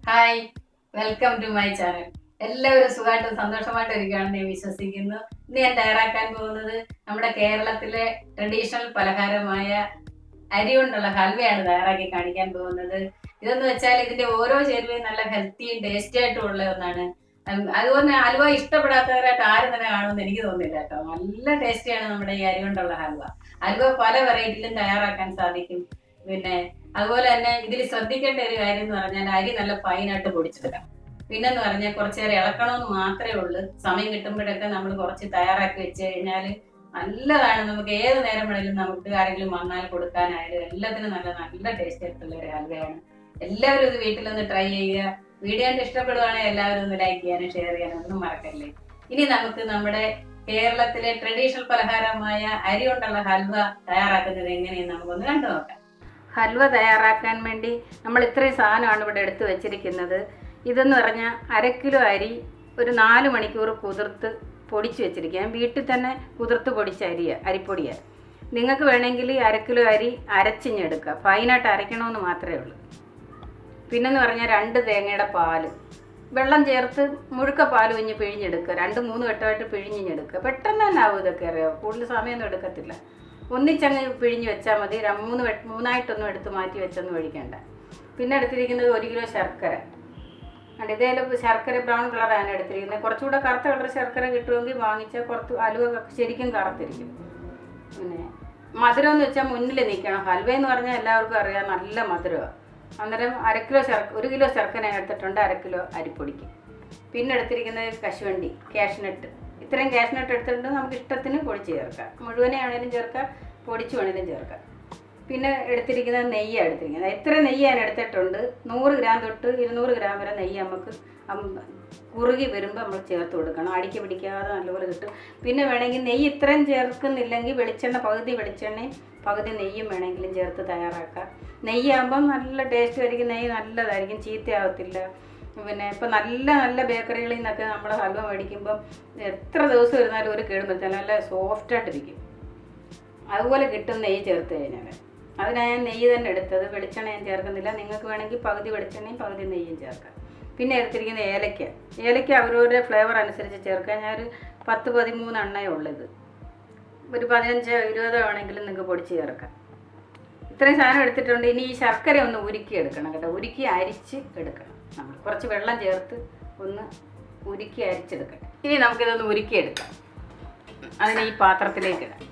Hi, welcome to my channel. എല്ലാവരും സുഖമായിട്ടും സന്തോഷമായിട്ടും ഇരിക്കുകയാണെന്ന് ഞാൻ വിശ്വസിക്കുന്നു. ഇന്ന് ഞാൻ തയ്യാറാക്കാൻ പോകുന്നത് നമ്മുടെ കേരളത്തിലെ ട്രഡീഷണൽ പലഹാരമായ അരി കൊണ്ടുള്ള ഹൽവയാണ് തയ്യാറാക്കി കാണിക്കാൻ പോകുന്നത്. ഇതെന്ന് വെച്ചാൽ ഇതിന്റെ ഓരോ ചേരുവയും നല്ല ഹെൽത്തിയും ടേസ്റ്റി ആയിട്ടും ഉള്ള ഒന്നാണ്. അതുപോലെ ഹൽവ ഇഷ്ടപ്പെടാത്തവരായിട്ട് ആരും തന്നെ കാണുമെന്ന് എനിക്ക് തോന്നുന്നില്ല കേട്ടോ. നല്ല ടേസ്റ്റിയാണ് നമ്മുടെ ഈ അരി കൊണ്ടുള്ള ഹൽവ. ഹൽവ പല വെറൈറ്റിയിലും തയ്യാറാക്കാൻ സാധിക്കും. പിന്നെ അതുപോലെ തന്നെ ഇതിൽ ശ്രദ്ധിക്കേണ്ട ഒരു കാര്യം എന്ന് പറഞ്ഞാൽ അരി നല്ല ഫൈനായിട്ട് പൊടിച്ചെടുക്കണം. പിന്നെന്ന് പറഞ്ഞാൽ കുറച്ചു നേരം ഇളക്കണമെന്ന് മാത്രമേ ഉള്ളൂ. സമയം കിട്ടുമ്പോഴൊക്കെ നമ്മൾ കുറച്ച് തയ്യാറാക്കി വെച്ച് കഴിഞ്ഞാൽ നല്ലതാണ്. നമുക്ക് ഏത് നേരം വേണമെങ്കിലും നമുക്ക് ആരെങ്കിലും വന്നാൽ കൊടുക്കാനായാലും എല്ലാത്തിനും നല്ല നല്ല ടേസ്റ്റ് ആയിട്ടുള്ള ഒരു ഹൽവയാണ്. എല്ലാവരും ഇത് വീട്ടിലൊന്ന് ട്രൈ ചെയ്യുക. വീഡിയോ ഇഷ്ടപ്പെടുവാണെങ്കിൽ എല്ലാവരും ഒന്ന് ലൈക്ക് ചെയ്യാനും ഷെയർ ചെയ്യാനും ഒന്നും മറക്കല്ലേ. ഇനി നമുക്ക് നമ്മുടെ കേരളത്തിലെ ട്രഡീഷണൽ പലഹാരമായ അരി കൊണ്ടുള്ള ഹൽവ തയ്യാറാക്കുന്നത് എങ്ങനെയെന്ന് നമുക്കൊന്ന് കണ്ടു നോക്കാം. ഹൽവ തയ്യാറാക്കാൻ വേണ്ടി നമ്മൾ ഇത്രയും സാധനമാണ് ഇവിടെ എടുത്ത് വെച്ചിരിക്കുന്നത്. ഇതെന്ന് പറഞ്ഞാൽ 1/2 കിലോ അരി ഒരു 4 മണിക്കൂർ കുതിർത്ത് പൊടിച്ച് വെച്ചിരിക്കുക. ഞാൻ വീട്ടിൽ തന്നെ കുതിർത്ത് പൊടിച്ച അരിപ്പൊടിയാണ്. നിങ്ങൾക്ക് വേണമെങ്കിൽ 1/2 കിലോ അരി അരച്ചിഞ്ഞെടുക്കുക. ഫൈനായിട്ട് അരയ്ക്കണമെന്ന് മാത്രമേ ഉള്ളൂ. പിന്നെന്ന് പറഞ്ഞാൽ 2 തേങ്ങയുടെ പാല് വെള്ളം ചേർത്ത് മുഴുക്ക പാൽ കുഞ്ഞ് പിഴിഞ്ഞെടുക്കുക. 2-3 വട്ടമായിട്ട് പിഴിഞ്ഞെടുക്കുക. പെട്ടെന്ന് തന്നെ ആവും. ഇതൊക്കെ അറിയാം, കൂടുതൽ സമയമൊന്നും എടുക്കത്തില്ല. ഒന്നിച്ചങ്ങ് പിഴിഞ്ഞ് വെച്ചാൽ മതി. 3 എടുത്ത് മാറ്റി വെച്ചൊന്നും ഒഴിക്കേണ്ട. പിന്നെ എടുത്തിരിക്കുന്നത് 1 കിലോ ശർക്കര. ഇതേലും ശർക്കര ബ്രൗൺ കളറാണ് എടുത്തിരിക്കുന്നത്. കുറച്ചുകൂടെ കറുത്ത കളർ ശർക്കര കിട്ടുമെങ്കിൽ വാങ്ങിച്ചാൽ കുറച്ച് ഹലുവ ശരിക്കും കറുത്തിരിക്കും. പിന്നെ മധുരം എന്ന് വെച്ചാൽ മുന്നിൽ നിൽക്കണം. ഹൽവ എന്ന് പറഞ്ഞാൽ എല്ലാവർക്കും അറിയാം, നല്ല മധുരമാണ്. അന്നേരം 1 കിലോ ശർക്കര എടുത്തിട്ടുണ്ട്, 1/2 കിലോ അരിപ്പൊടിക്ക്. പിന്നെ എടുത്തിരിക്കുന്നത് കശുവണ്ടി, കാഷ്നട്ട്. ഇത്രയും കാഷ്നട്ട് എടുത്തിട്ടുണ്ട്. നമുക്ക് ഇഷ്ടത്തിന് പൊടിച്ച് ചേർക്കാം. മുഴുവനെ ആണെങ്കിലും ചേർക്കാം, പൊടിച്ച് വേണേലും ചേർക്കാം. പിന്നെ എടുത്തിരിക്കുന്നത് നെയ്യാണ് എടുത്തിരിക്കുന്നത്. എത്ര നെയ്യ് ഞാൻ എടുത്തിട്ടുണ്ട്. 100 ഗ്രാം തൊട്ട് 200 ഗ്രാം വരെ നെയ്യ് നമുക്ക് കുറുകി വരുമ്പോൾ നമ്മൾ ചേർത്ത് കൊടുക്കണം. അടിക്ക് പിടിക്കാതെ നല്ലപോലെ കിട്ടും. പിന്നെ വേണമെങ്കിൽ നെയ്യ് ഇത്രയും ചേർക്കുന്നില്ലെങ്കിൽ പകുതി വെളിച്ചെണ്ണയും പകുതി നെയ്യും വേണമെങ്കിലും ചേർത്ത് തയ്യാറാക്കാം. നെയ്യാകുമ്പം നല്ല ടേസ്റ്റ് ആയിരിക്കും. നെയ്യ് നല്ലതായിരിക്കും, ചീത്തയാവത്തില്ല. പിന്നെ ഇപ്പം നല്ല നല്ല ബേക്കറികളിൽ നിന്നൊക്കെ നമ്മൾ ഹൽവ മേടിക്കുമ്പം എത്ര ദിവസം ഇരുന്നാലും ഒരു കേടും നല്ല സോഫ്റ്റായിട്ടിരിക്കും. അതുപോലെ കിട്ടും നെയ്യ് ചേർത്ത് കഴിഞ്ഞാൽ. അതിനാണ് ഞാൻ നെയ്യ് തന്നെ എടുത്തത്. വെളിച്ചെണ്ണ ഞാൻ ചേർക്കുന്നില്ല. നിങ്ങൾക്ക് വേണമെങ്കിൽ പകുതി വെളിച്ചെണ്ണയും പകുതി നെയ്യും ചേർക്കാം. പിന്നെ എടുത്തിരിക്കുന്ന ഏലക്ക അവരവരുടെ ഫ്ലേവർ അനുസരിച്ച് ചേർക്കാം. ഞാനൊരു 10-13 എണ്ണയേ ഉള്ളത്. ഒരു 15-20 വേണമെങ്കിലും നിങ്ങൾക്ക് പൊടിച്ച് ചേർക്കാം. ഇത്രയും സാധനം എടുത്തിട്ടുണ്ട്. ഇനി ഈ ശർക്കര ഒന്ന് ഉരുക്കി എടുക്കണം കേട്ടോ. ഉരുക്കി അരിച്ച് എടുക്കണം. നമ്മൾ കുറച്ച് വെള്ളം ചേർത്ത് ഒന്ന് ഉരുക്കി അരിച്ചെടുക്കട്ടെ. ഇനി നമുക്കിതൊന്ന് ഉരുക്കിയെടുക്കാം. അതിന് ഈ പാത്രത്തിലേക്ക് ഇടാം.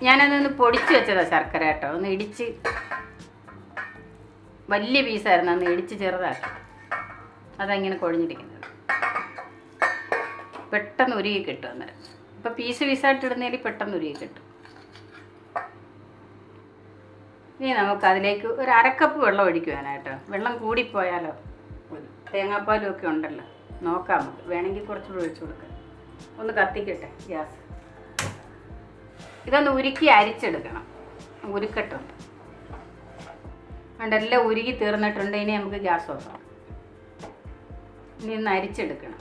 ഞാനതൊന്ന് പൊടിച്ച് വെച്ചതാണ് ശർക്കര കേട്ടോ. ഒന്ന് ഇടിച്ച്, വലിയ പീസായിരുന്നു, അന്ന് ഇടിച്ച് ചെറുതാക്കി. അതങ്ങനെ കുഴഞ്ഞിരിക്കുന്നത് പെട്ടെന്ന് ഉരുകി കിട്ടും. അന്നേരം ഇപ്പം പീസായിട്ട് ഇടുന്നതിൽ പെട്ടെന്ന് ഉരുകി കിട്ടും. ഇനി നമുക്ക് അതിലേക്ക് ഒരു 1/2 കപ്പ് വെള്ളം ഒഴിക്കുവാനായിട്ടോ. വെള്ളം കൂടിപ്പോയാലോ, തേങ്ങാപ്പാലും ഒക്കെ ഉണ്ടല്ലോ, നോക്കാം. നമുക്ക് വേണമെങ്കിൽ കുറച്ചുകൂടി ഒഴിച്ചു കൊടുക്കാം. ഒന്ന് കത്തിക്കട്ടെ ഗ്യാസ്. ഇതൊന്ന് ഉരുക്കി അരിച്ചെടുക്കണം. ഉരുക്കട്ടുണ്ട് എല്ലാം ഉരുകി തീർന്നിട്ടുണ്ട്. ഇനി നമുക്ക് ഗ്യാസ് ഓഫാക്കാം. ഇനി ഇതൊന്ന് അരിച്ചെടുക്കണം.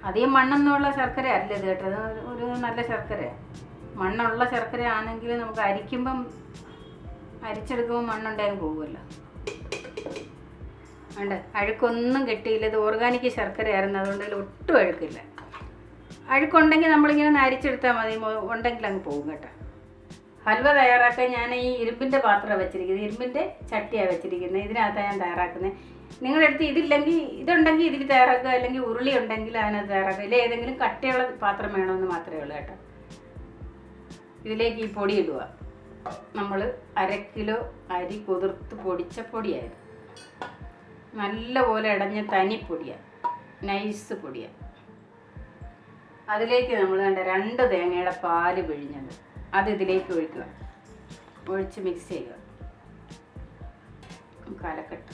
അധികം മണ്ണൊന്നുമുള്ള ശർക്കര അല്ല ഇത് കേട്ടോ. ഒരു നല്ല ശർക്കര. മണ്ണുള്ള ശർക്കര ആണെങ്കിൽ നമുക്ക് അരിച്ചെടുക്കുമ്പോൾ മണ്ണുണ്ടായാലും പോകുമല്ലോ. അഴുക്കൊന്നും കിട്ടിയില്ല. ഇത് ഓർഗാനിക് ശർക്കരയായിരുന്നു, അതുകൊണ്ട് ഇതിൽ ഒട്ടും അഴുക്കില്ല. അഴുക്കുണ്ടെങ്കിൽ നമ്മളിങ്ങനെ അരിച്ചെടുത്താൽ മതി. ഉണ്ടെങ്കിൽ അങ്ങ് പോകും കേട്ടോ. ഹൽവ തയ്യാറാക്കാൻ ഞാൻ ഈ ഇരുമ്പിൻ്റെ പാത്രമാണ് വെച്ചിരിക്കുന്നത്. ഇരുമ്പിൻ്റെ ചട്ടിയാണ് വെച്ചിരിക്കുന്നത്. ഇതിനകത്താണ് ഞാൻ തയ്യാറാക്കുന്നത്. നിങ്ങളുടെ അടുത്ത് ഇതുണ്ടെങ്കിൽ ഇതിൽ തയ്യാറാക്കുക, അല്ലെങ്കിൽ ഉരുളി ഉണ്ടെങ്കിൽ അതിനകത്ത് തയ്യാറാക്കുക. ഇല്ല ഏതെങ്കിലും കട്ടിയുള്ള പാത്രം വേണമെന്ന് മാത്രമേ ഉള്ളൂ കേട്ടോ. ഇതിലേക്ക് ഈ പൊടി ഇടുക. നമ്മൾ 1/2 കിലോ അരി കുതിർത്ത് പൊടിച്ച പൊടിയായത്. നല്ലപോലെ ഇടഞ്ഞ തനിപ്പൊടിയാണ്, നൈസ് പൊടിയാണ്. അതിലേക്ക് നമ്മൾ 2 തേങ്ങയുടെ പാല് പിഴിഞ്ഞത് അത് ഇതിലേക്ക് ഒഴിക്കുക. ഒഴിച്ച് മിക്സ് ചെയ്യുക. കലക്കട്ട്.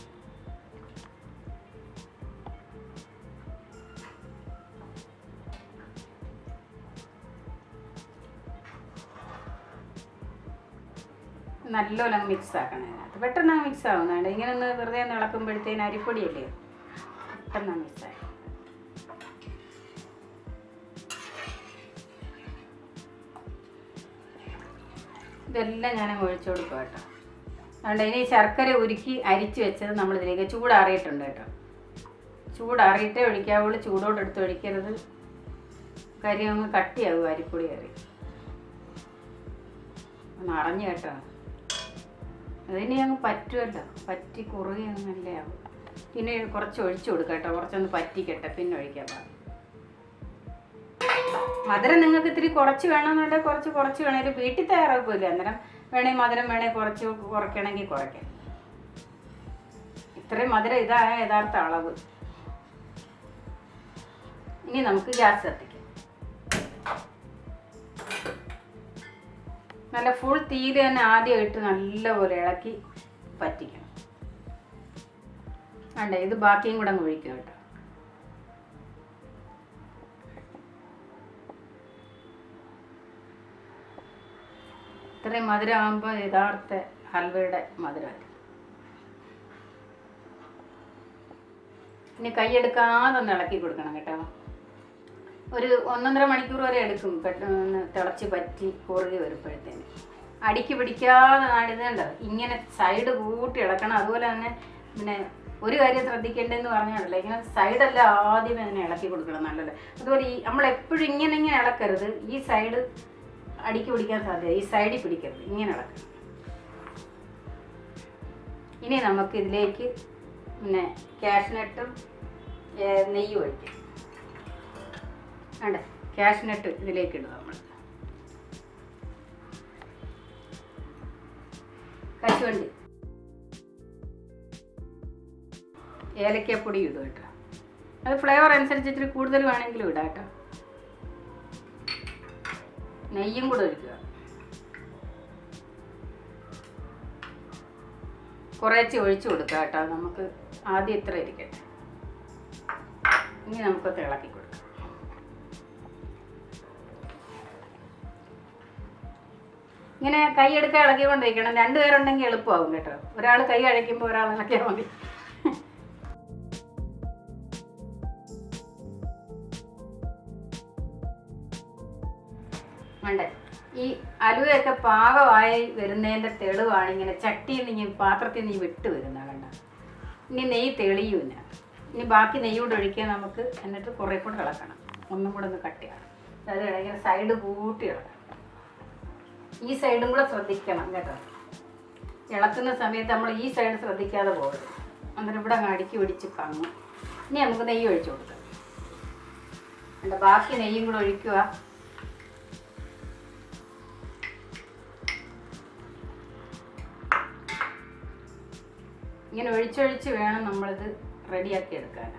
നല്ലോണം മിക്സ് ആക്കണം. അതിനകത്ത് പെട്ടെന്ന് മിക്സ് ആവുന്നതാണ്. ഇങ്ങനെ ഒന്ന് വെറുതെ ഇളക്കുമ്പോഴത്തേന് അരിപ്പൊടിയല്ലേ, പെട്ടെന്ന് മിക്സായി. ഇതെല്ലാം ഞാൻ ഒഴിച്ചു കൊടുക്കുക കേട്ടോ. അതുകൊണ്ട് ഇനി ശർക്കര ഉരുക്കി അരിച്ച് വെച്ചത് നമ്മളിതിലേക്ക് ചൂടാറിയിട്ടുണ്ട് കേട്ടോ. ചൂടാറിയിട്ടേ ഒഴിക്കാവുള്ളൂ, ചൂടോടെടുത്ത് ഒഴിക്കരുത്. കരി അങ്ങ് കട്ടിയാകും, അരിപ്പൊടി കറി ഒന്ന് അറിഞ്ഞു കേട്ടോ. അതിനി അങ്ങ് പറ്റുമല്ലോ, പറ്റി കുറുകി അങ്ങല്ലേ ആവും. പിന്നെ കുറച്ച് ഒഴിച്ചു കൊടുക്കാം കേട്ടോ, കുറച്ചൊന്ന് പറ്റിക്കട്ടെ, പിന്നെ ഒഴിക്കാൻ പാടില്ല. മധുരം നിങ്ങൾക്ക് ഇത്തിരി കുറച്ച് വേണമെന്നുണ്ടെങ്കിൽ കുറച്ച് വേണേലും വീട്ടിൽ തയ്യാറാക്കില്ല. അന്നേരം മധുരം കുറച്ച് കുറയ്ക്കണമെങ്കിൽ കുറയ്ക്കാം. ഇത്രയും മധുരം ഇതായ യഥാർത്ഥ അളവ്. ഇനി നമുക്ക് ഗ്യാസ് കത്തിക്കാം. നല്ല ഫുൾ തീയിൽ തന്നെ ആദ്യം ഇട്ട് നല്ലപോലെ ഇളക്കി പറ്റിക്കണം. വേണ്ടേ, ഇത് ബാക്കിയും കൂടെ അങ്ങ് ഒഴിക്കുക കേട്ടോ. ഇത്രയും മധുരമാകുമ്പോൾ യഥാർത്ഥ ഹൽവയുടെ മധുരമായിരിക്കും. ഇനി കൈയെടുക്കാതെ ഒന്ന് ഇളക്കി കൊടുക്കണം കേട്ടോ. ഒരു 1.5 മണിക്കൂർ വരെ എടുക്കും പെട്ടെന്ന് തിളച്ച് പറ്റി കുറുകി വരുമ്പോഴത്തേന്. അടിക്ക് പിടിക്കാതെ നാടുന്നുണ്ടോ, ഇങ്ങനെ സൈഡ് കൂട്ടി ഇളക്കണം. അതുപോലെ തന്നെ പിന്നെ ഒരു കാര്യം ശ്രദ്ധിക്കേണ്ടതെന്ന് പറഞ്ഞാണല്ലോ, ഇങ്ങനെ സൈഡെല്ലാം ആദ്യമേ തന്നെ ഇളക്കി കൊടുക്കണം നല്ലത്. അതുപോലെ ഈ നമ്മളെപ്പോഴും ഇങ്ങനെ ഇളക്കരുത്. ഈ സൈഡ് അടിക്ക് പിടിക്കാൻ സാധ്യത, ഈ സൈഡിൽ പിടിക്കരുത്, ഇങ്ങനെ ഇളക്കണം. ഇനി നമുക്ക് ഇതിലേക്ക് പിന്നെ കാഷ്നട്ടും നെയ്യും ഒഴിക്കും. വേണ്ട, കാഷ്നട്ട് ഇതിലേക്ക് ഇടുക. നമ്മൾ കശുവണ്ടി, ഏലക്കപ്പൊടി ഇടും കേട്ടോ. അത് ഫ്ലേവർ അനുസരിച്ച് ഇത്തിരി കൂടുതൽ വേണമെങ്കിലും ഇടാം കേട്ടോ. നെയ്യും കൂടെ ഒഴിക്കുക. കുറേശ്ശെ ഒഴിച്ചു കൊടുക്കുക കേട്ടോ. നമുക്ക് ആദ്യം ഇത്ര ഇരിക്കട്ടെ. ഇനി നമുക്കൊക്കെ ഇളക്കി കൊടുക്കാം. ഇങ്ങനെ കൈ എടുക്കാൻ ഇളക്കിക്കൊണ്ടിരിക്കണം. 2 പേരുണ്ടെങ്കിൽ എളുപ്പമാകും കേട്ടോ. ഒരാൾ കൈ അഴയ്ക്കുമ്പോൾ ഒരാൾ ഇളക്കിയാൽ മതി. വേണ്ടേ, ഈ അലുവയൊക്കെ പാകമായി വരുന്നതിൻ്റെ തെളിവാണ് ഇങ്ങനെ ചട്ടിയിൽ നിന്ന് പാത്രത്തിൽ നിന്ന് വിട്ട് വരുന്ന കണ്ട. ഇനി നെയ്യ് തെളിയുമില്ല. ഇനി ബാക്കി നെയ്യോട് ഒഴിക്കാൻ നമുക്ക്. എന്നിട്ട് കുറേ കൂടെ ഇളക്കണം, ഒന്നും കൂടെ ഒന്ന് കട്ടിയാണ്. അതായത് ഇങ്ങനെ സൈഡ് കൂട്ടി ഇളക്കണം. ഈ സൈഡും കൂടെ ശ്രദ്ധിക്കണം കേട്ടോ. ഇളക്കുന്ന സമയത്ത് നമ്മൾ ഈ സൈഡ് ശ്രദ്ധിക്കാതെ പോകരുത്. അന്നേരം ഇവിടെ അങ്ങ് അടുക്കി പിടിച്ച് കങ്ങും. ഇനി നമുക്ക് നെയ്യ് ഒഴിച്ചു കൊടുക്കാം. എൻ്റെ ബാക്കി നെയ്യും കൂടെ ഒഴിക്കുക. ഇങ്ങനെ ഒഴിച്ചൊഴിച്ച് വേണം നമ്മളിത് റെഡിയാക്കി എടുക്കാൻ.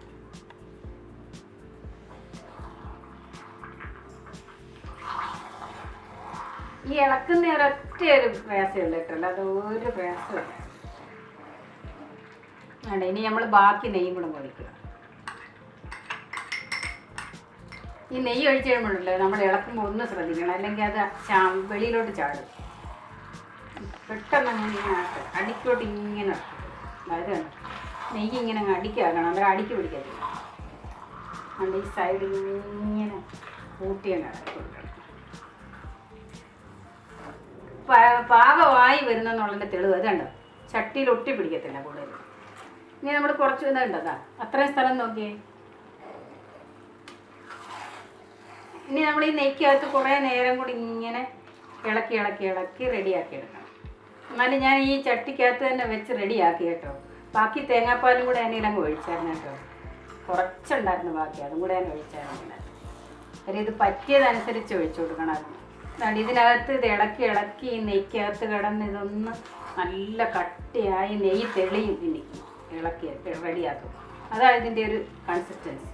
ഈ ഇളക്കുന്ന ഒരൊറ്റ ഒരു പ്രയാസമുള്ള കേട്ടല്ലോ, അത് ഒരു പ്രയാസമില്ല. വേണ്ട, ഇനി നമ്മൾ ബാക്കി നെയ്യും കൂടെ ഒഴിക്കുക. ഈ നെയ്യ് ഒഴിച്ച് കഴിയുമ്പോഴല്ലേ നമ്മൾ ഇളക്കുമ്പോൾ ഒന്ന് ശ്രദ്ധിക്കണം, അല്ലെങ്കിൽ അത് വെളിയിലോട്ട് ചാടും. പെട്ടെന്ന് ഇങ്ങനെ അടിക്കോട്ട് ഇങ്ങനെ അതായത് നെയ്യ് ഇങ്ങനെ അങ്ങ് അടിക്കാക്കണം. അന്നേരം അടിക്ക് പിടിക്കത്തില്ല. അതുകൊണ്ട് ഈ സൈഡ് ഇങ്ങനെ കൂട്ടിയാണ് ഇളക്കി കൊടുക്കണം. പാകമായി വരുന്നെന്നുള്ളതിൻ്റെ തെളിവ് അത് കണ്ടോ, ചട്ടിയിൽ ഒട്ടി പിടിക്കത്തില്ല കൂടുതൽ. ഇനി നമ്മൾ കുറച്ച് ഇതുണ്ടതാ, അത്രയും സ്ഥലം നോക്കിയേ. ഇനി നമ്മൾ ഈ നെയ്ക്കകത്ത് കുറേ നേരം കൂടി ഇങ്ങനെ ഇളക്കി റെഡിയാക്കി എടുക്കണം. എന്നാലും ഞാൻ ഈ ചട്ടിക്കകത്ത് തന്നെ വെച്ച് റെഡിയാക്കി കേട്ടോ. ബാക്കി തേങ്ങാപ്പാലും കൂടെ അതിലങ്ങ് ഒഴിച്ചായിരുന്നു കേട്ടോ. കുറച്ചുണ്ടായിരുന്നു ബാക്കി, അതും കൂടെ ഞാൻ ഒഴിച്ചായിരുന്നു. കാര്യം ഇത് പറ്റിയതനുസരിച്ച് ഒഴിച്ചു കൊടുക്കണം. അതുകൊണ്ട് ഇതിനകത്ത് ഇത് ഇളക്കി ഈ നെയ്ക്കകത്ത് കിടന്ന് ഇതൊന്ന് നല്ല കട്ടിയായി നെയ്യ് തെളിയും. ഇനി ഇളക്കി റെഡിയാക്കും. അതാണ് ഇതിൻ്റെ ഒരു കൺസിസ്റ്റൻസി.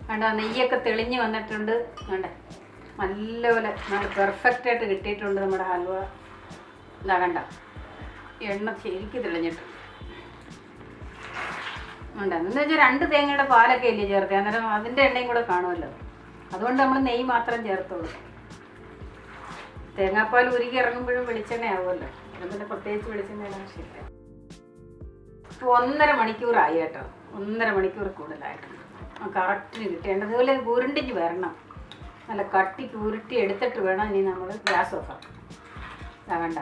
കണ്ടോ, നെയ്യൊക്കെ തെളിഞ്ഞ് വന്നിട്ടുണ്ട്. കണ്ടേ, നല്ലപോലെ നല്ല പെർഫെക്റ്റായിട്ട് കിട്ടിയിട്ടുണ്ട് നമ്മുടെ ഹൽവ. ഇതാ കണ്ട, എണ്ണ ശരിക്കും തെളിഞ്ഞിട്ടുണ്ട്. ഉണ്ടെന്ന് വെച്ചാൽ 2 തേങ്ങയുടെ പാലൊക്കെ ഇല്ലേ ചേർത്ത്, അന്നേരം അതിൻ്റെ എണ്ണയും കൂടെ കാണുമല്ലോ. അതുകൊണ്ട് നമ്മൾ നെയ്യ് മാത്രം ചേർത്തോളൂ. തേങ്ങാപ്പാൽ ഉരുകി ഇറങ്ങുമ്പോഴും വെളിച്ചെണ്ണ ആവുമല്ലോ. പിന്നെ പ്രത്യേകിച്ച് വെളിച്ചെണ്ണയുടെ ആവശ്യമില്ല. ഇപ്പോൾ 1.5 മണിക്കൂറായി കേട്ടോ, 1.5 മണിക്കൂർ കൂടുതലായിട്ടുണ്ട്. കറക്റ്റിന് കിട്ടേണ്ടത്. അതുപോലെ ഉരുണ്ടിഞ്ഞ് വരണം, നല്ല കട്ടിക്ക് ഉരുട്ടി എടുത്തിട്ട് വേണം ഇനി നമ്മൾ ഗ്യാസ് ഓഫാക്കാം. വേണ്ട,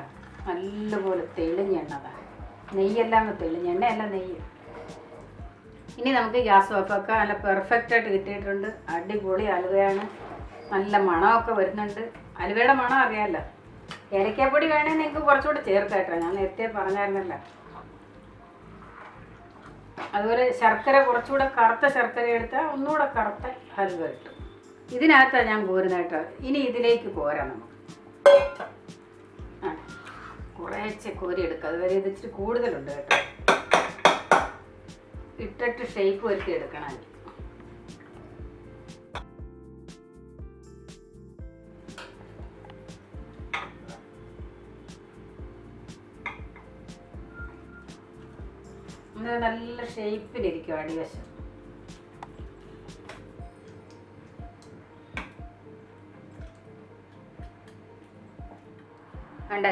നല്ലപോലെ തെളിഞ്ഞ എണ്ണതാണ്, നെയ്യെല്ലാം തെളിഞ്ഞ എണ്ണയല്ല നെയ്യ്. ഇനി നമുക്ക് ഗ്യാസ് ഓഫാക്കാം. നല്ല പെർഫെക്റ്റായിട്ട് കിട്ടിയിട്ടുണ്ട്. അടിപൊളി അലുവയാണ്. നല്ല മണമൊക്കെ വരുന്നുണ്ട്. അലുവയുടെ മണം അറിയാമല്ലോ. ഏലക്കാപ്പൊടി വേണമെങ്കിൽ നിങ്ങൾക്ക് കുറച്ചുകൂടെ ചേർക്കാട്ടോ, ഞാൻ നേരത്തെ പറഞ്ഞായിരുന്നല്ലോ. അതുപോലെ ശർക്കര കുറച്ചുകൂടെ കറുത്ത ശർക്കര എടുത്താൽ ഒന്നുകൂടെ കറുത്ത ഹൽവ കിട്ടും. ഇതിനകത്താണ് ഞാൻ കോരുന്നത് കേട്ടോ. ഇനി ഇതിലേക്ക് കോരാം നമുക്ക്. കുറേശ്ശെ കോരി എടുക്കുക. അതുവരെ ഇത് ഇച്ചിരി കൂടുതലുണ്ട് കേട്ടോ. ഇട്ടിട്ട് ഷേപ്പ് വരുത്തി എടുക്കണം. നല്ല ഷേപ്പിലിരിക്കും അടിവശം. വേണ്ടേ,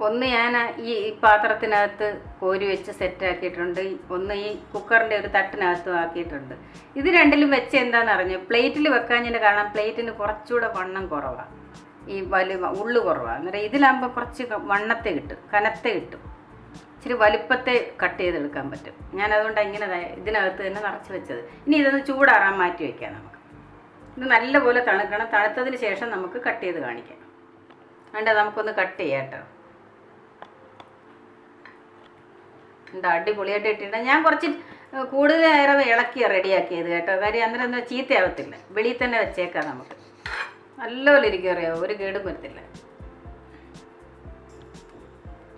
ഒന്ന് ഞാൻ ഈ പാത്രത്തിനകത്ത് കോരി വെച്ച് സെറ്റാക്കിയിട്ടുണ്ട്, ഒന്ന് ഈ കുക്കറിൻ്റെ ഒരു തട്ടിനകത്തും ആക്കിയിട്ടുണ്ട്. ഇത് രണ്ടിലും വെച്ച് എന്താണെന്ന് അറിഞ്ഞു, പ്ലേറ്റിൽ വെക്കാഞ്ഞതിൻ്റെ കാരണം പ്ലേറ്റിന് കുറച്ചുകൂടെ വണ്ണം കുറവാണ്, ഈ ഉള്ളു കുറവാണ്. അന്നേരം ഇതിലാകുമ്പോൾ കുറച്ച് വണ്ണത്തെ കിട്ടും, കനത്തെ കിട്ടും, ഇച്ചിരി വലുപ്പത്തെ കട്ട് ചെയ്തെടുക്കാൻ പറ്റും. ഞാൻ അതുകൊണ്ടാണ് ഇങ്ങനെ ഇതിനകത്ത് തന്നെ നിറച്ച് വെച്ചത്. ഇനി ഇതൊന്ന് ചൂടാറാൻ മാറ്റി വയ്ക്കാം നമുക്ക്. ഇത് നല്ലപോലെ തണുക്കണം. തണുത്തതിന് ശേഷം നമുക്ക് കട്ട് ചെയ്ത് കാണിക്കാം. വേണ്ട, നമുക്കൊന്ന് കട്ട് ചെയ്യാം കേട്ടോ. എന്താ അടിപൊളിയായിട്ട് ഇട്ടിട്ടുണ്ട്. ഞാൻ കുറച്ച് കൂടുതൽ നേരം ഇളക്കിയാണ് റെഡിയാക്കിയത് കേട്ടോ. കാര്യം അന്നേരം എന്താ ചീത്തയാവത്തില്ല. വെളിയിൽ തന്നെ വെച്ചേക്കാം നമുക്ക്. നല്ലപോലെ ഇരിക്കും, അറിയാമോ, ഒരു കേടും വരത്തില്ല.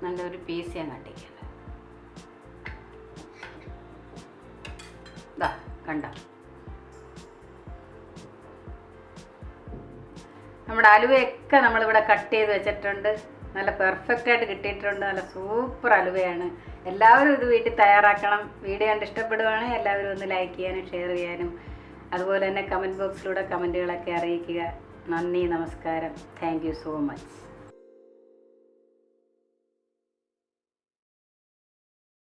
നല്ലൊരു പീസ് ഞാൻ കട്ടിക്കാം. ഇതാ കണ്ട, നമ്മുടെ അലുവയൊക്കെ നമ്മളിവിടെ കട്ട് ചെയ്ത് വെച്ചിട്ടുണ്ട്. നല്ല പെർഫെക്റ്റായിട്ട് കിട്ടിയിട്ടുണ്ട്. നല്ല സൂപ്പർ അലുവയാണ്. എല്ലാവരും ഇത് വീട്ടിൽ തയ്യാറാക്കണം. വീഡിയോ കണ്ട് ഇഷ്ടപ്പെടുവാണെങ്കിൽ എല്ലാവരും ഒന്ന് ലൈക്ക് ചെയ്യാനും ഷെയർ ചെയ്യാനും അതുപോലെ തന്നെ കമൻറ്റ് ബോക്സിലൂടെ കമൻറ്റുകളൊക്കെ അറിയിക്കുക. നന്ദി, നമസ്കാരം. Thank you so much.